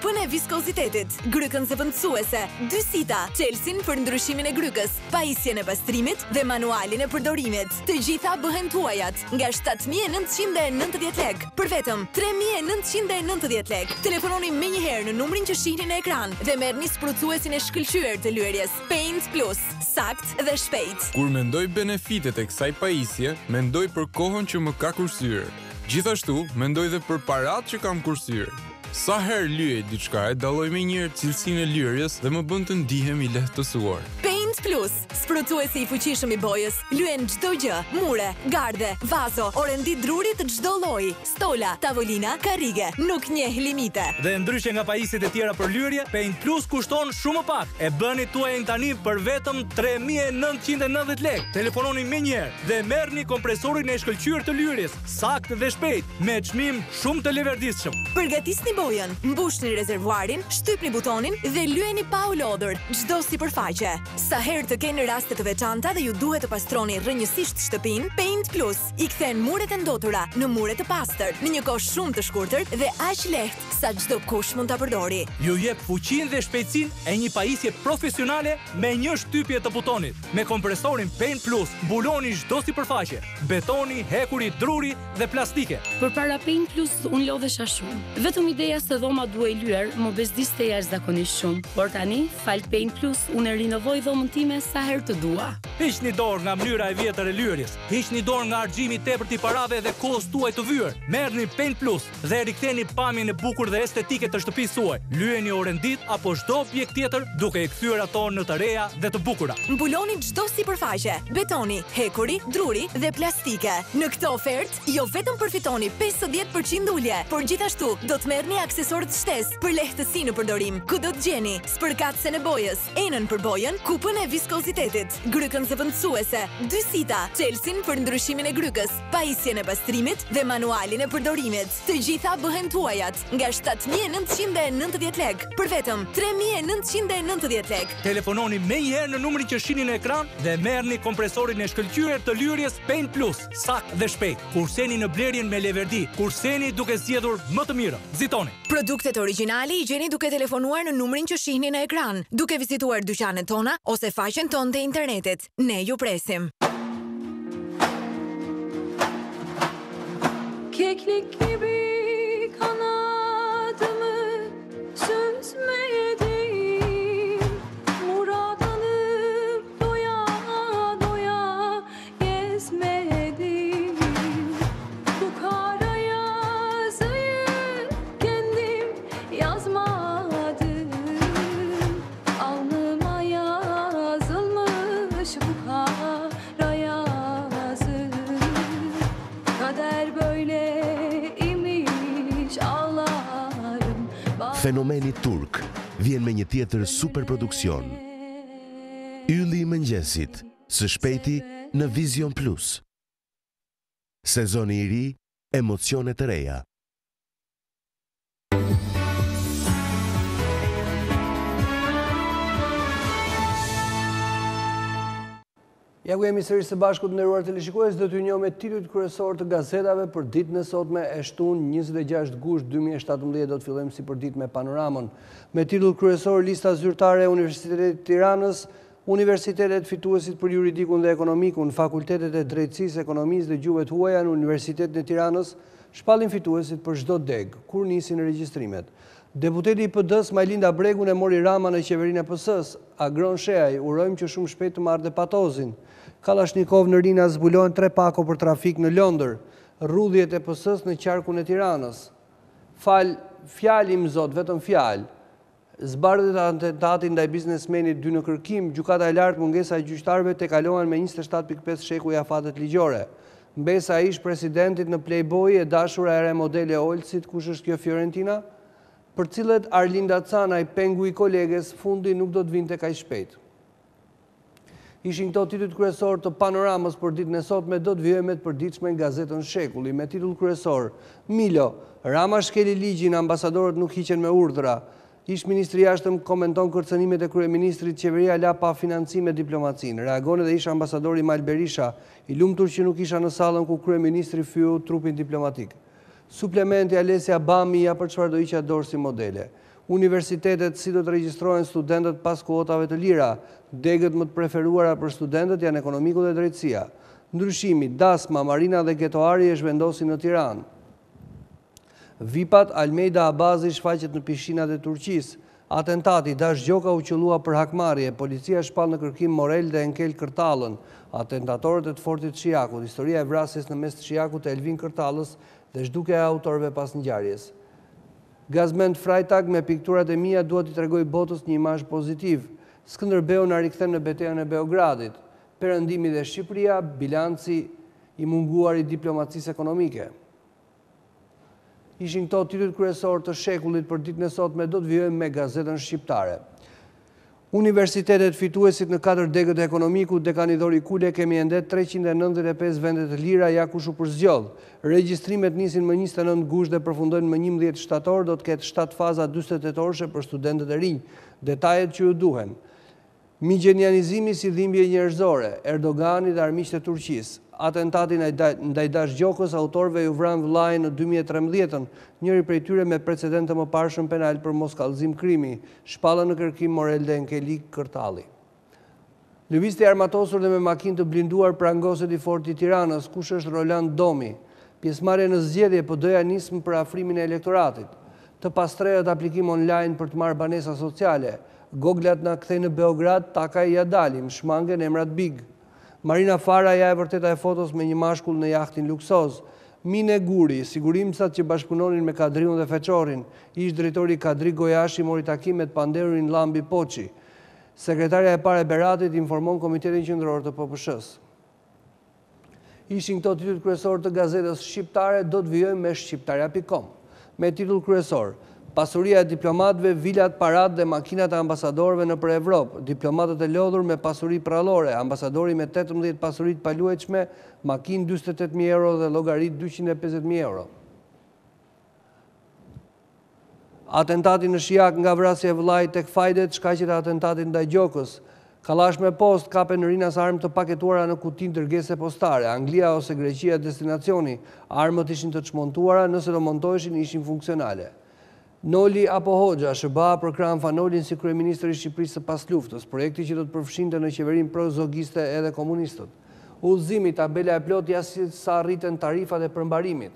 kupën e viskozitetit, grykën zëvendësuese, 2 sita, çelsin për ndryshimin e grykës, pajisjen e pastrimit dhe manualin e përdorimit. Të gjitha bëhen tuajat nga 7.990 lek për vetëm 3.990 lek. Telefononi menjëherë në numrin që shihni në ekran dhe merrni sprucuesin e shkëlqyer të lyerjes Paint Plus, sakt dhe shpejt. Kur mendoj benefitet e kësaj pajisje, mendoj për kohën që më ka kursyer. Gjithashtu, mendoj dhe për parat që kam kursyer. Sa herë lyej diçka e dalloj menjëherë cilësinë e lyerjes dhe më bën të ndihem i lehtësuar. Paint Plus, sprucuesi i fuqishëm i bojës, lyen çdo gjë, mure, garde, vazo, orendi druri të çdo lloji, stola, tavolina, karrige, nuk njeh limite. Dhe ndryshe nga pajisjet e tjera për lyerje, Paint Plus kushton shumë më pak. E bëni tuajin tani për vetëm 3.990 lek. Telefononi menjëherë dhe merrni kompresorin e shkëlqyer të lyerjes, sakt dhe shpejt, me çmim shumë të leverdisshëm. Përgatisni bojën, mbushni rezervuarin, shtypni butonin dhe lyeni pa u lodhur çdo sipërfaqe. Sa herë të keni raste të veçanta dhe ju duhet të pastroni rrënjësisht shtëpinë, Paint Plus i kthen muret e ndotura në mure të pastër në një kohë shumë të shkurtër dhe aq lehtë sa çdo kush mund ta përdori. Ju jep fuqinë dhe shpejtësinë e një pajisje profesionale me një shtypje të butonit. Me kompresorin Paint Plus mbuloni çdo sipërfaqe, betoni, hekuri, druri dhe plastike. Përpara Paint Plus unë lodhesha shumë. Vetëm ideja se dhoma duhej lyer më bezdiste jashtëzakonisht shumë. Por tani, fal Paint Plus, unë rinovoj dhomën time sa herë të dua. Hiqni dorë nga mënyra e vjetër e lyerjes. Hiqni dorë nga argjimi i tepërt i parave dhe kohës tuaj të vyer. Merrni Paint Plus dhe riktheni pamjen e bukur dhe estetike të shtëpisë suaj. Lyeni orendit apo çdo objekt tjetër duke i kthyer ato në të reja dhe të bukura. Mbuloni çdo sipërfaqe, betoni, hekuri, druri dhe plastike. Në këtë ofertë jo vetëm përfitoni 50% ulje, por gjithashtu do të merrni aksesorë të shtesë për lehtësi në përdorim. Ku do të gjeni spërkatësen e bojës, enën për bojën, kupën e viskozitetit, grykën zëvendësuese, 2 sita, çelsin për ndryshimin e grykës, pajisjen e pastrimit dhe manualin e përdorimit. Të gjitha bëhen tuajat nga 7.990 lek për vetëm 3.990 lek. Telefononi menjëherë në numrin që shihni në ekran dhe merrni kompresorin e shkëlqyer të lyerjes Paint Plus, sakt dhe shpejt. Kurseni në blerjen me leverdi, kurseni duke zgjedhur më të mirën. Nxitoni. Produktet origjinale i gjeni duke telefonuar në numrin që shihni në ekran, duke vizituar dyqanet tona ose faqen tonë të internetit. Ne ju presim. Keklik gibi kanadımı süzmeye değil, muradını doya doya gezmedim. Bu kara yazıyı kendim yazmadım, alnıma yazılmış bu kara yazı. Kader böyle imiş ağlarım. Fenomeni turk vjen me një tjetër superproduksion. Ylli i mëngjesit, së shpejti në Vision Plus. Sezoni i ri, emocione të reja. Ja ku jemi sërish së bashku të nderuar teleshikues, do t'ju njoh me titujt kryesor të gazetave për ditën e sotme e SHTUNE 26 gusht 2017 do të fillojmë si për ditë me panoramën. Me titull kryesor lista zyrtare e Universitetit të Tiranës, universitetet fituesit për juridikun dhe ekonomikun, fakultetet e drejtësisë, ekonomisë dhe gjuhëve të huaja në Universitetin e Tiranës shpallin fituesit për çdo deg, kur nisin regjistrimet. Deputeti i PD-s Majlinda Bregun e mori Rama në qeverinë e PS-s, Agron Sheaj, urojmë që shumë shpejt të marrë dhe patozin. Kalashnikov në Rina zbulohen 3 pako për trafik në Londër, rrudhjet e PS-s në qarkun e Tiranës. Fjalim zot, vetëm fjal. Zbardhjet atentatit ndaj biznesmenit 2 në kërkim, gjykata e lartë mungesa e gjyqtarëve tekalohen me 27.5 sheku i afatet ligjore. Mbesa ish presidentit në Playboy e dashura e re modele Olcit, kush është kjo Fiorentina? Për cilët Arlinda Canaj, pengu i koleges, fundi nuk do të vinte kaq shpejt. Ishin këto titujt kryesor të panoramës për ditën e sotme, do të vijojmë me të përditshme në gazetën Shekulli me titull kryesor: Milo, Rama shkeli ligjin, ambasadorët nuk hiqen me urdhra. Ish ministri i jashtëm komenton kërcënimet e kryeministrit, qeveria la pa financime diplomacinë. Reagon edhe ish ambasadori Mal Berisha, i lumtur që nuk isha në sallën ku kryeministri fyu trupin diplomatik. Suplementi Alessia Bami ja për çfarë do hiqja dorë si modele. Universitetet si do të regjistrohen studentët pas kuotave të lira, degët më të preferuara për studentët janë ekonomiku dhe drejtësia. Ndryshimi, dasma, marina dhe getoari e zhvendosin në Tiranë. Vipat, Almeida Abazi shfaqet në pishinat e Turqisë. Atentati, Dash Gjoka u qëllua për hakmarrje, policia shpall në kërkim Morel dhe Enkel Kërtallën, atentatorët e të fortit Shijakut, historia e vrasjes në mes të Shijakut të Elvin Kërtallës dhe zhdukja e autorëve pas ngjarjes. Gazmend Freitag me pikturat e mia duhet i tregoj botës një imazh pozitiv. Skënderbeu na rikthen në betejën e Beogradit. Perëndimi dhe Shqipëria, bilanci i munguar i diplomacisë ekonomike. Ishin këto titujt kryesor të shekullit për ditën e sotme, do të vijojmë me gazetën shqiptare. Universitetet fituesit në 4 degët e ekonomiku, dekani Dhori Kule, kemi ende 395 vendet të lira, ja kush u përzgjodh. Regjistrimet nisin më 29 gusht dhe përfundojnë më 11 shtator, do të ketë 7 faza 48 orëshe për studentët e rinj. Detajet që ju duhen. Migjenianizimi si dhimbje njerëzore, Erdogani dhe armiqtë e Turqisë. Atentatin ndaj Dash Gjokës, autorëve ju vranë vllajën në 2013, njëri prej tyre me precedent të mëparshëm penal për mos kallëzim krimi, shpallën në kërkim Morel dhe Enkeli Kërtalli. Lëvizti armatosur dhe me makinë të blinduar prangoset i forti i Tiranës, kush është Roland Domi. Pjesëmarrje në zgjedhje PD-ja nismë për afrimin e elektoratit. Të pastrehët aplikim online për të marrë banesa sociale. Goglat na kthej në Beograd, takaj ja dalim, shmangen emrat big. Marina Fara ja e vërteta e fotos me një mashkull në jahtin luksoz. Mine Guri, sigurimsat që bashkëpunonin me Kadriun dhe Feçorin, ish drejtori Kadri Gojashi mori takimet panderurin Lambi Poçi. Sekretarja e parë e Beratit informon Komitetin Qendror të PPSH-s. Ishin këto titujt kryesor të gazetës shqiptare, do të vijojmë me shqiptarja.com. Me titull kryesor: Pasuria e diplomatëve, vilat, parat dhe makinat e ambasadorëve në për Evropë, diplomatët e lodhur me pasuri prallore, ambasadori me 18 pasurit paluajtshme, makinë 48.000 euro dhe llogarit 250.000 euro. Atentati në Shijak nga vrasja e vëllait tek fajdet, shkaqet e atentatit ndaj Gjokës. Kallash me post kapen në rinas armë të paketuara në kutinë dërgese postare. Anglia ose Greqia destinacioni. Armët ishin të çmontuara, nëse do montoheshin ishin funksionale. Noli apo Hoxha, SHBA për kram Fanolin si kryeministër i Shqipërisë së pas luftës, projekti që do të përfshinte në qeverinë prozogiste edhe komunistët. Udhëzimi, tabela e plot jashtë sa rriten tarifat e përmbarimit.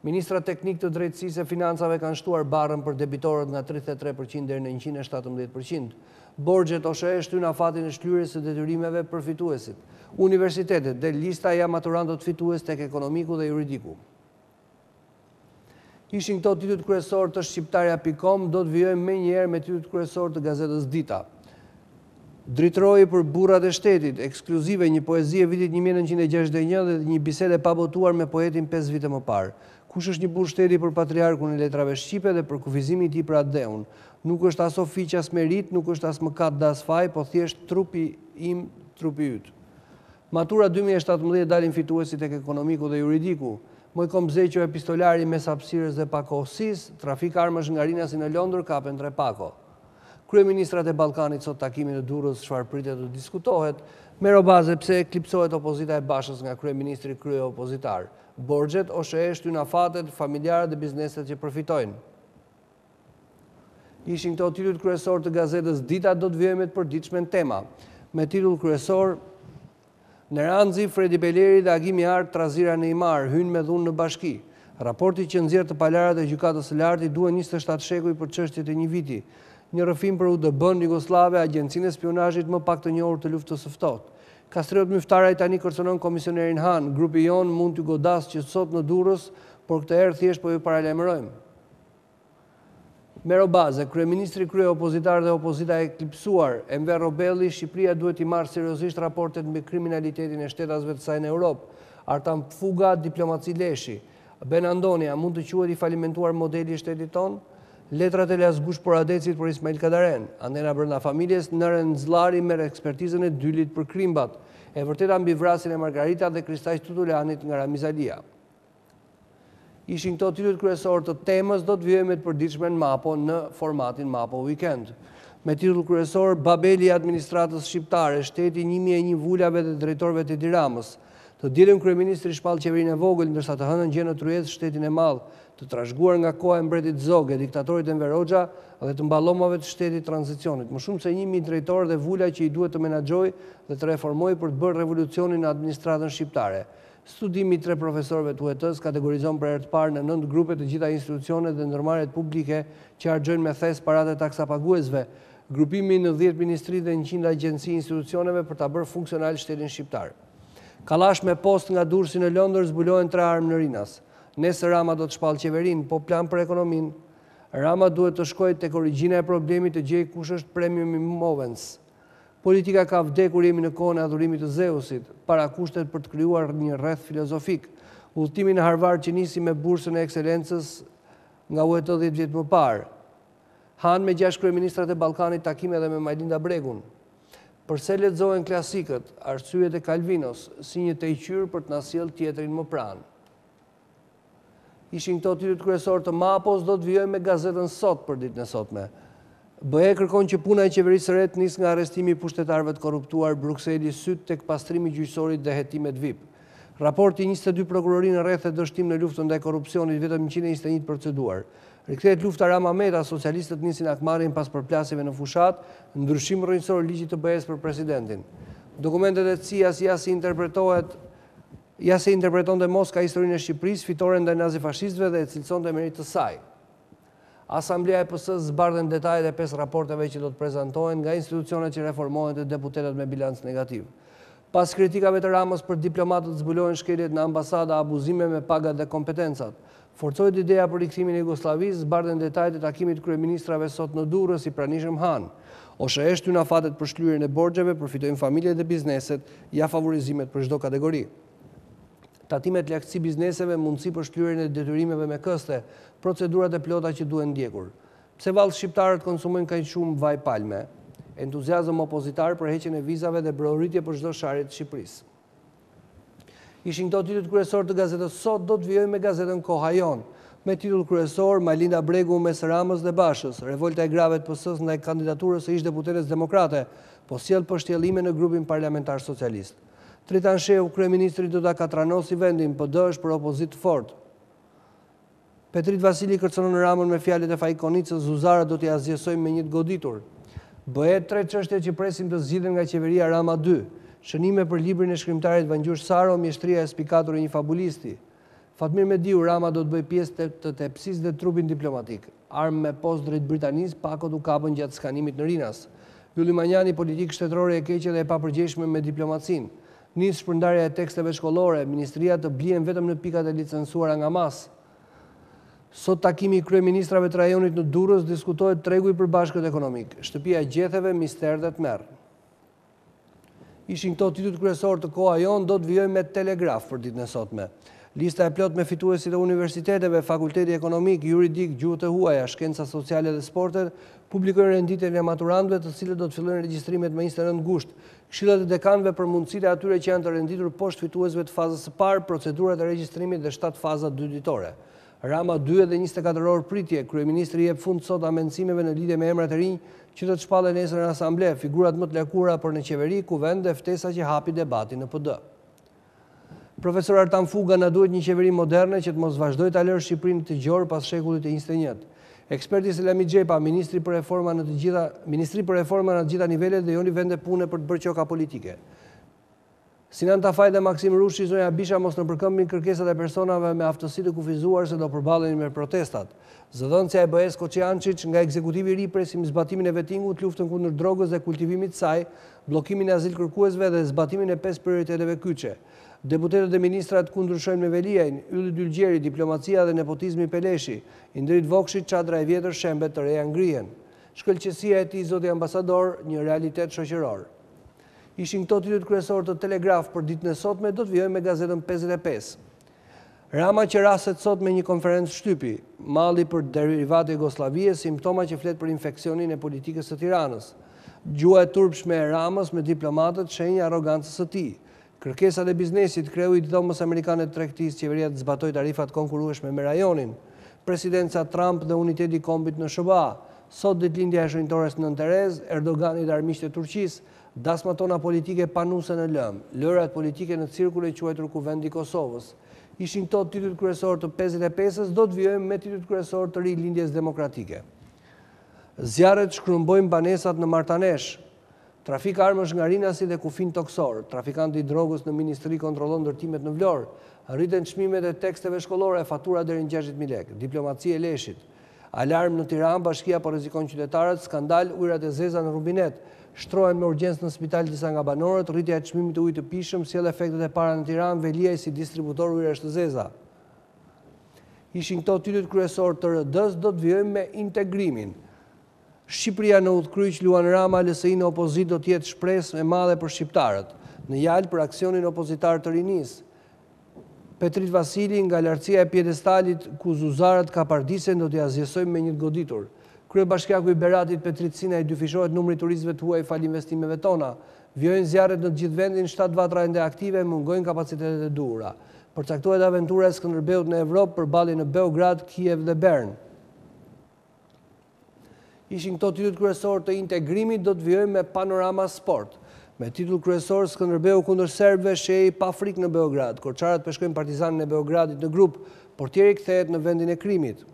Ministra teknik të drejtësisë e financave kanë shtuar barrën për debitorët nga 33% deri në 117%. Borxhet ose shtyn afatin e shlyerjes së detyrimeve për fituesit. Universitetet dhe lista e maturantëve fitues tek ekonomiku dhe juridiku. Ishin këto titujt kryesor të shqiptarja.com, do të vijojmë me njëherë me titujt kryesor të gazetës Dita. Dritroi për burrat e shtetit, ekskluzive një poezi e vitit 1961 dhe një bisede pa botuar me poetin 5 vite më parë. Kush është një burr shteti për patriarkun e letrave shqipe dhe për kufizimin e tij për Adeun? Nuk është as ofiq as merit, nuk është as mëkat dhe as faj, po thjesht trupi im, trupi yt. Matura 2017 dalin fituesit tek ekonomiku dhe juridiku. Mojkom Zeqo epistolari mes hapësirës dhe pakosisë, trafik armësh nga rinasi në Londër kapen 3 pako. Kryeministrat e Ballkanit sot takimin e Durrës, çfarë pritet të diskutohet. Mero baze pse eklipsohet opozita e Bashës nga kryeministri krye opozitar. Borxhet ose shtyn afatet, familjarët dhe bizneset që përfitojnë. Ishin këto titujt kryesor të gazetës Dita, do të vijojmë të përditshme tema. Me titull kryesor: Neranzi, Fredi Beleri dhe Agimi Art trazira Neymar hynë me dhunë në bashki. Raporti që nxjerr të palarat e gjykatës së lartë i duhen 27 shekuj për çështjet e një viti. Një rrëfim për UDB-n Jugoslave, agjencinë e spionazhit më pak të njohur të luftës së ftohtë. Kastriot Myftaraj tani kërcënon komisionerin Han, grupi jon mund t'ju godas që sot në Durrës, por këtë herë thjesht po ju paralajmërojmë. Mero baze, kryeministri krye opozitar dhe opozita e eklipsuar, Enver Robelli, Shqipëria duhet i marrë seriozisht raportet mbi kriminalitetin e shtetasve të saj në Europë. Artan Fuga, diplomaci leshi. Ben Andonia, mund të quhet i falimentuar modeli i shtetit ton? Letrat e Lasgush Poradecit për Ismail Kadaren. Andena brenda familjes, Nëren Zllari merr ekspertizën e dylit për krimbat. E vërteta mbi vrasjen e Margarita dhe Kristaj Tutulanit nga Ramizalia. Ishin këto titujt kryesor të temës, do të vijojmë të përditshme në Mapo në formatin Mapo Weekend. Me titull kryesor: Babeli i administratës shqiptare, shteti 1001 vulave dhe drejtorëve të Tiranës. Të dielën kryeministri shpall qeverinë e vogël, ndërsa të hënën gjenë në tryezë shtetin e madh, të trashëguar nga koha e mbretit Zogë, diktatorit Enver Hoxha dhe të mballomave të shtetit tranzicionit. Më shumë se 1000 drejtorë dhe vula që i duhet të menaxhojë dhe të reformojë për të bërë revolucionin në administratën shqiptare. Studimi i 3 profesorëve të UET-s kategorizon për herë të parë në 9 grupe të gjitha institucionet dhe ndërmarrjet publike që harxojnë me thes paratë e taksapaguesve, grupimi në 10 ministri dhe 100 agjenci institucioneve për ta bërë funksional shtetin shqiptar. Kallash me post nga Durrësi në Londër zbulohen 3 armë në Rinas. Nesër Rama do të shpallë qeverinë, po plan për ekonominë. Rama duhet të shkojë tek origjina e problemit të gjejë kush është premiumi movens. Politika ka vdekur, jemi në kohën e adhurimit të Zeusit, para kushtet për të krijuar një rreth filozofik. Udhëtimi në Harvard që nisi me bursën e ekselencës nga UET 10 vjet më parë. Han me 6 kryeministrat e Ballkanit takime edhe me Majlinda Bregun. Përse lexohen klasikët, arsyet e Calvinos, si një tejqyr për të na sjellë tjetrin më pranë. Ishin këto titujt kryesor të Mapos, do të vijojmë me gazetën Sot për ditën e sotme. BE kërkon që puna e qeverisë së re të nisë nga arrestimi i pushtetarëve të korruptuar, Brukseli syt tek pastrimi gjyqësorit dhe hetimet VIP. Raporti 22 prokurorinë rreth e dështim në luftën ndaj korrupsionit, vetëm 121 proceduar. Rikthehet lufta Rama-Meta, socialistët nisin akmarrjen pas përplasjeve në fushat, ndryshim rrënjësor ligjit të BE-s për presidentin. Dokumentet e CIA-s ja se interpretonte Moska historinë e Shqipërisë, fitore ndaj nazifashistëve dhe e cilësonte merit të saj. Asamblea e PS-s zbardhen detajet e 5 raporteve që do të prezantohen nga institucionet që reformohen të deputetët me bilanc negativ. Pas kritikave të Ramës për diplomatët zbulohen shkeljet në ambasada, abuzime me pagat dhe kompetencat. Forcohet ideja për rikthimin e Jugosllavisë, zbardhen detajet e takimit kryeministrave sot në Durrës i pranishëm Han. SHTYNE afatet për shlyerjen e borxheve, përfitojnë familjet dhe bizneset, ja favorizimet për çdo kategori. Tatimet laktësi bizneseve, mundësi për shlyerjen e detyrimeve me këste, procedurat e plota që duhen ndjekur. Pse vallë shqiptarët konsumojnë kaq shumë vaj palme? Entuziazëm opozitar për heqjen e vizave dhe broritje për çdo sharje të Shqipërisë. Ishin këto titujt kryesor të gazetës Sot, do të vijojmë me gazetën Koha Jon, me titull kryesor Majlinda Bregu mes Ramës dhe Bashës, revolta e grave të PS-s ndaj kandidaturës së ish-deputetes demokrate, po sjell pështjellime në grupin parlamentar socialist. Tritan Shehu, kryeministri do ta katranosi vendin, PD është për opozitë fort. Petrit Vasili kërcënon Ramën me fjalët e Fajkonicës, Zuzara do t'i azjesojmë me një të goditur. BE 3 çështje që presim të zgjidhen nga qeveria Rama 2. Shënime për librin e shkrimtarit Vangjush Saro, mjeshtria e spikatur e një fabulisti. Fatmir Mediu, Rama do të bëjë pjesë të tepsisë dhe trupin diplomatik. Armë me post drejt Britanisë, pakot u kapën gjatë skanimit në Rinas. Ylli Manjani, politikë shtetërore e keqe dhe e papërgjegjshme me diplomacinë. Nis shpërndarja e teksteve shkollore, ministria të blihen vetëm në pikat e licencuara nga mas. Sot takimi i kryeministrave të rajonit në Durrës, diskutohet tregu i përbashkët ekonomik. Shtëpia e gjetheve, mister dhe tmerr. Ishin këto titujt kryesor të Koha Jon, do të vijojmë me Telegraf për ditën e sotme. Lista e plot me fituesit e universiteteve, fakulteti ekonomik, juridik, gjuhët e huaja, shkenca sociale dhe sportet, publikojnë renditjen e maturantëve, të cilët do të fillojnë regjistrimet me 29 gusht. Këshillat e dekanëve për mundësitë e atyre që janë të renditur poshtë fituesve të fazës së parë, procedurat e regjistrimit dhe 7 faza 2 ditore. Rama 2 dhe 24 orë pritje, kryeministri jep fund sot amencimeve në lidhje me emrat e rinj që do të shpallen nesër në asamble, figurat më të lakura për në qeveri, kuvend dhe ftesa që hapi debati në PD. Profesor Artan Fuga na duhet një qeveri moderne që të mos vazhdojë ta lërë Shqipërinë të gjorë pas shekullit e 21. Eksperti Selami Xhepa, ministri për reforma në të gjitha nivelet dhe jo në vende pune për të bërë qoka politike. Sinan Tafaj dhe Maksim Rushi, zonja Bisha mos në përkëmbin kërkesat e personave me aftësi të kufizuar se do përballeni me protestat. Zëdhënësja e BE-s Koqiančić nga ekzekutivi i ri presim zbatimin e vettingut, luftën kundër drogës dhe kultivimit të saj, bllokimin e azil kërkuesve dhe zbatimin e 5 prioriteteve kyçe. Deputetët dhe ministrat kundërshojnë me Veliajin, Ylli Dylgjeri, diplomacia dhe nepotizmi Peleshi, Indrit Vokshi, çadra e vjetër shembet të reja ngrihen. Shkëlqësia e tij zoti ambasador, një realitet shoqëror. Ishin këto titujt kryesor të Telegraf për ditën e sotme, do të vijojmë me gazetën 55. Rama që raset sot me një konferencë shtypi, malli për derivate Jugosllavie, simptoma që flet për infeksionin e politikës së Tiranës. Gjua e turpshme e Ramës me diplomatët shenjë arrogancës së tij. Kërkesat e biznesit, kreu i dhomës amerikane të tregtisë, qeveria të zbatoj tarifat konkurrueshme me rajonin. Presidenca Trump dhe uniteti i kombit në SBA. Sot ditëlindja e shenjtores Nën Terez, Erdogani dhe armiqtë e Turqisë, dasma tona politike panuse në lëmë, lërat politike në cirkule quajtur Kuvendi i Kosovës. Ishin këto titujt kryesor të 55-s, do të vijojmë me titujt kryesor të rilindjes demokratike. Zjarret shkrumbojnë banesat në Martanesh. Trafik armësh nga rinasi dhe kufin toksor. Trafikanti i drogës në Ministri kontrollon ndërtimet në Vlorë. Rriten çmimet e teksteve shkollore, fatura deri në 60.000 lekë. Diplomaci e leshit. Alarm në Tiranë, bashkia po rrezikon qytetarët, skandal ujërat e zeza në Rubinet. Shtrohen me urgjencë në spital disa nga banorët, rritja e çmimit të ujit të pishëm, sjell efektet e para në Tiranë, Veliaj si distributor ujërash të zeza. Ishin këto titujt kryesor të RD-s, do të vijojmë me integrimin. Shqipëria në udhkryq Luan Rama, LSI në opozit do të jetë shpresë e madhe për shqiptarët. Në jalë për aksionin opozitar të rinis. Petrit Vasili nga lartësia e pjedestalit ku zuzarët kapardisen do t'ja zgjesojmë me një të goditur. Kryebashkiaku i Beratit Petrit Sina i dyfishohet numri turistëve të huaj fal investimeve tona. Vjojnë zjarret në të gjithë vendin, 7 vatra ende aktive, mungojnë kapacitetet e duhura. Përcaktohet aventura e Skënderbeut në Evropë përballje në Beograd, Kiev dhe Bern. Ishin këto titujt kryesor të integrimit, do të vijojmë me Panorama Sport. Me titull kryesor Skënderbeu kundër serbëve, shej pa frikë në Beograd. Korçarët peshkojnë Partizanin e Beogradit në grup, portieri kthehet në vendin e krimit.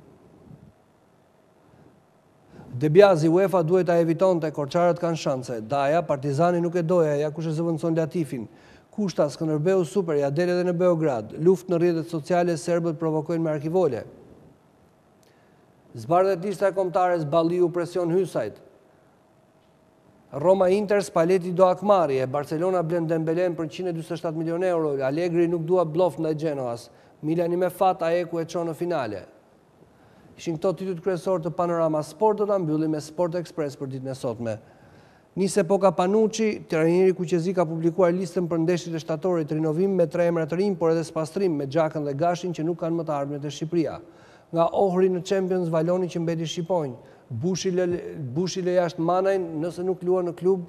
Debjazi UEFA duhet ta evitonte, Korçarët kanë shanse. Daja, Partizani nuk e doja, ja kush e zëvendëson Latifin. Kushta, Skënderbeu super, ja del edhe në Beograd. Luftë në rrjetet sociale, serbët provokojnë me arkivole. Zbardhet lista e kombëtares, Balliu presion Hysajt. Roma Inter, Spalletti do akmarrje, Barcelona blen Dembelen për 147 milion euro, Allegri nuk dua bluff ndaj Genoas, Milani me fat Aeku e çon në finale. Ishin këto titujt kryesor të Panorama Sport, do ta mbyllim me Sport Express për ditën e sotme. Nis epoka Panucci, trajneri Kuqezi ka publikuar listën për ndeshjet e shtatorit, rinovim me 3 emra të rinj, por edhe spastrim me Xhakën dhe Gashtin që nuk kanë më të ardhmet e Shqipëria. Nga Ohri në Champions, Valoni që mbeti shqiponj, Bushi le jashtë Manajn, nëse nuk luan në klub,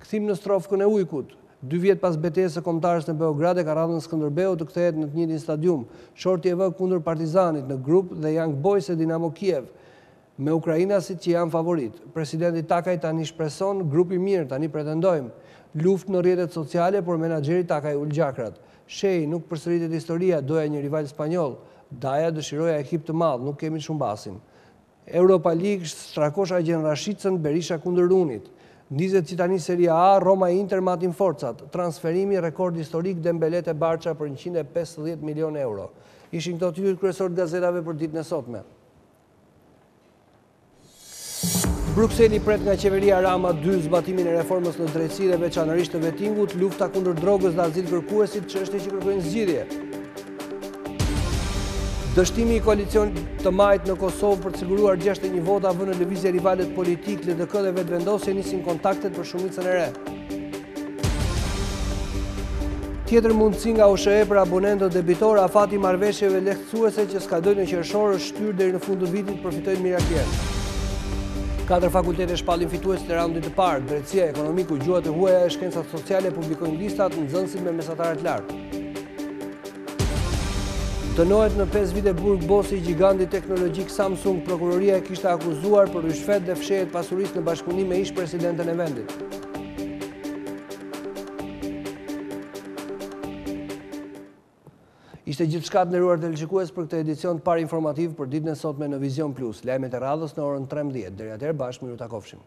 kthim në strofkën e Ujkut. 2 vjet pas betejës së kombëtarës në Beograd, ka radhën Skënderbeu të kthehet në të njëjtin stadium. Shorti e vë kundër Partizanit në grup dhe Young Boys e Dinamo Kiev, me ukrainasit që janë favorit. Presidenti Takaj tani shpreson, grupi mirë, tani pretendojmë. Luftë në rrjetet sociale, por menaxheri Takaj ul gjakrat. Shej, nuk përsëritet historia, doja një rival spanjoll. Daja dëshiroja ekip të madh, nuk kemi shumë basin. Europa League, Strakosh Agjen Rashicën, Berisha kundër Runit. Ndizet që tani Serie A, Roma Inter matin forcat. Transferimi rekord historik Dembele te Barça për 150 milion euro. Ishin këto titujt kryesor të gazetave për ditën e sotme. Brukseli pret nga qeveria Rama 2 zbatimin e reformës në drejtësi dhe veçanërisht të vettingut, lufta kundër drogës dhe azil kërkuesit, çështje që kërkojnë zgjidhje. Dështimi i koalicionit të majt në Kosovë për të siguruar 61 vota vënë në lëvizje rivalet politik, LDK dhe vetëvendosje nisin kontaktet për shumicën e re. Tjetër mundësi nga USHE për abonentët debitor, afati marrëveshjeve lehtësuese që skadojnë në qershor është shtyr deri në fund të vitit, përfitojnë miraklerë. 4 fakultete shpallin fituesit e raundit të parë, drejtësia, ekonomiku, gjuhat e huaja e shkencat sociale publikojnë listat nxënësit me mesatarë të lartë. Dënohet në 5 vite burg bosi i gigantit teknologjik Samsung, prokuroria e kishte akuzuar për rishfet dhe fshehjet pasurisë në bashkëpunim me ish-presidenten e vendit. Ishte gjithçka të nderuar televizionistë për këtë edicion të parë informativ për ditën e sotme në Vision Plus. Lajmet e radhës në orën 13. Deri atëherë bashkë miru takofshim.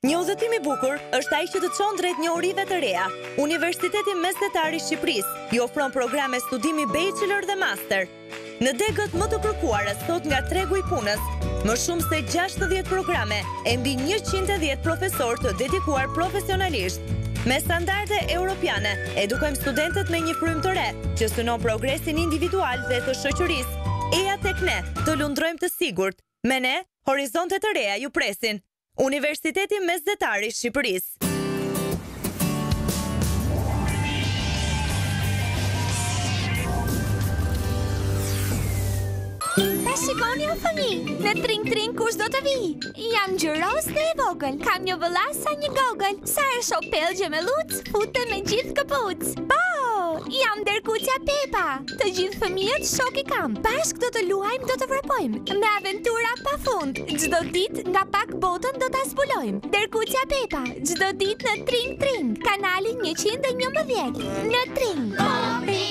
Një udhëtim i bukur është ai që të çon drejt njohurive të reja. Universiteti Mesdhetar i Shqipërisë ju ofron programe studimi bachelor dhe master. Në degët më të kërkuara sot nga tregu i punës, më shumë se 60 programe e mbi 110 profesor të dedikuar profesionalisht. Me standarde europiane, edukojmë studentët me një frym të re, që synon progresin individual dhe të shoqërisë. Eja tek ne, të lundrojmë të sigurt. Me ne, horizontet të reja ju presin. Universiteti Mesdhetar i Shqipërisë. Shikoni o fëmijë, në tring kush do të vi? Jam gjyros dhe e vogël, kam një vëllas sa një gogël, sa e shok pelgje me luc, fute me gjithë këpuc. Jam dërkuqja Pepa, të gjithë fëmijët shok i kam, bashk do të luajmë, do të vrapojmë, me aventura pa fund, çdo ditë nga pak botën do ta zbulojmë. Dërkuqja Pepa, çdo ditë në tring, Kanali 111, në tring.